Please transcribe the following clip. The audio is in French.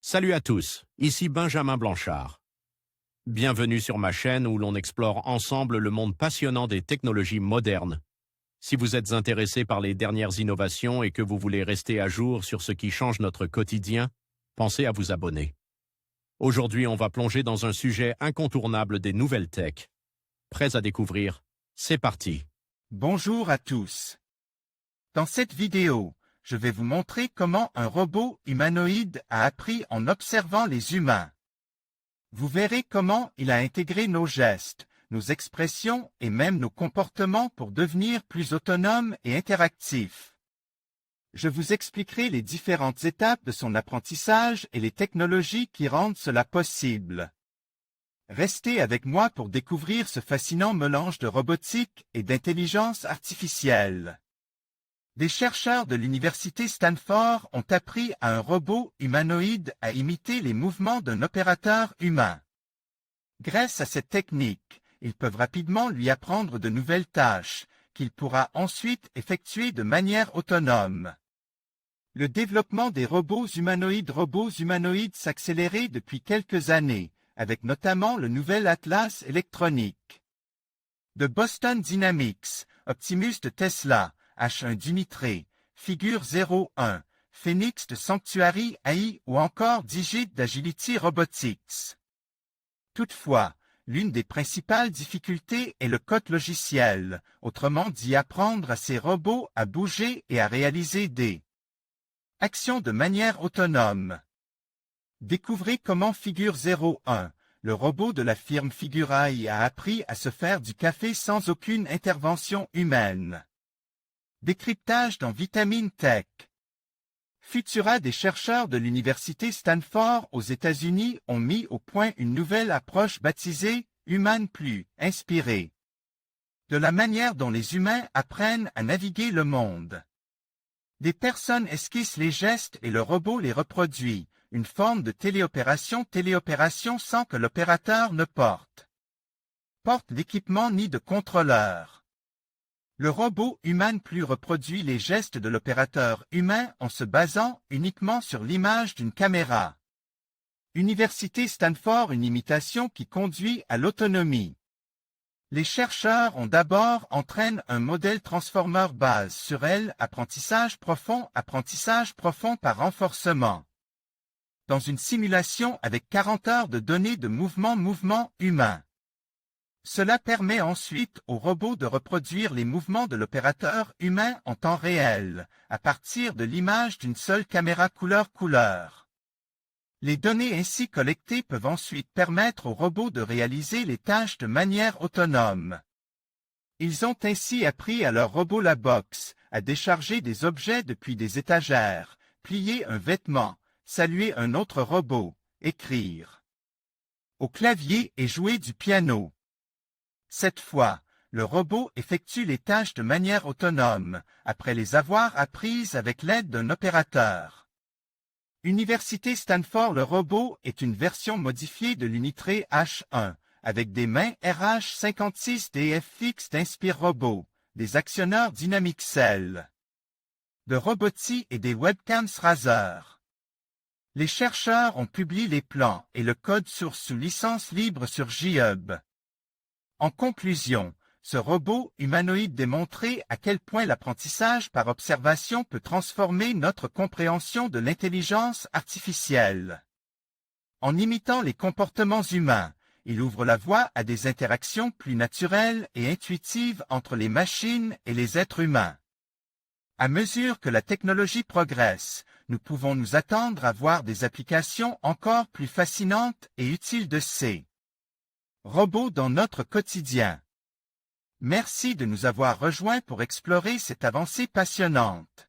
Salut à tous, ici Benjamin Blanchard. Bienvenue sur ma chaîne où l'on explore ensemble le monde passionnant des technologies modernes. Si vous êtes intéressé par les dernières innovations et que vous voulez rester à jour sur ce qui change notre quotidien, pensez à vous abonner. Aujourd'hui, on va plonger dans un sujet incontournable des nouvelles tech. Prêts à découvrir? C'est parti! Bonjour à tous. Dans cette vidéo, je vais vous montrer comment un robot humanoïde a appris en observant les humains. Vous verrez comment il a intégré nos gestes, nos expressions et même nos comportements pour devenir plus autonome et interactif. Je vous expliquerai les différentes étapes de son apprentissage et les technologies qui rendent cela possible. Restez avec moi pour découvrir ce fascinant mélange de robotique et d'intelligence artificielle. Des chercheurs de l'université Stanford ont appris à un robot humanoïde à imiter les mouvements d'un opérateur humain. Grâce à cette technique, ils peuvent rapidement lui apprendre de nouvelles tâches, qu'il pourra ensuite effectuer de manière autonome. Le développement des robots humanoïdes s'accélérait depuis quelques années, avec notamment le nouvel Atlas électronique. De Boston Dynamics, Optimus de Tesla, H1 d'Unitree, Figure 01, Phoenix de Sanctuary AI ou encore Digit d'Agility Robotics. Toutefois, l'une des principales difficultés est le code logiciel, autrement dit apprendre à ces robots à bouger et à réaliser des actions de manière autonome. Découvrez comment Figure 01, le robot de la firme Figure AI a appris à se faire du café sans aucune intervention humaine. Décryptage dans Vitamine Tech. Futura, des chercheurs de l'université Stanford aux États-Unis ont mis au point une nouvelle approche baptisée « Human Plus inspirée » de la manière dont les humains apprennent à naviguer le monde. Des personnes esquissent les gestes et le robot les reproduit, une forme de téléopération sans que l'opérateur ne porte d'équipement ni de contrôleur. Le robot Human Plus reproduit les gestes de l'opérateur humain en se basant uniquement sur l'image d'une caméra. Université Stanford, une imitation qui conduit à l'autonomie. Les chercheurs ont d'abord entraîné un modèle transformer base sur L, apprentissage profond par renforcement. Dans une simulation avec 40 heures de données de mouvement humain. Cela permet ensuite au robot de reproduire les mouvements de l'opérateur humain en temps réel, à partir de l'image d'une seule caméra couleur. Les données ainsi collectées peuvent ensuite permettre au robot de réaliser les tâches de manière autonome. Ils ont ainsi appris à leur robot la box à décharger des objets depuis des étagères, plier un vêtement, saluer un autre robot, écrire au clavier et jouer du piano. Cette fois, le robot effectue les tâches de manière autonome, après les avoir apprises avec l'aide d'un opérateur. Université Stanford, le robot est une version modifiée de l'Unitree H1, avec des mains RH56DFX d'Inspire Robot, des actionneurs DynamicCell, de Roboty et des webcams Razer. Les chercheurs ont publié les plans et le code source sous licence libre sur GitHub. En conclusion, ce robot humanoïde démontrait à quel point l'apprentissage par observation peut transformer notre compréhension de l'intelligence artificielle. En imitant les comportements humains, il ouvre la voie à des interactions plus naturelles et intuitives entre les machines et les êtres humains. À mesure que la technologie progresse, nous pouvons nous attendre à voir des applications encore plus fascinantes et utiles de ces robots dans notre quotidien. Merci de nous avoir rejoints pour explorer cette avancée passionnante.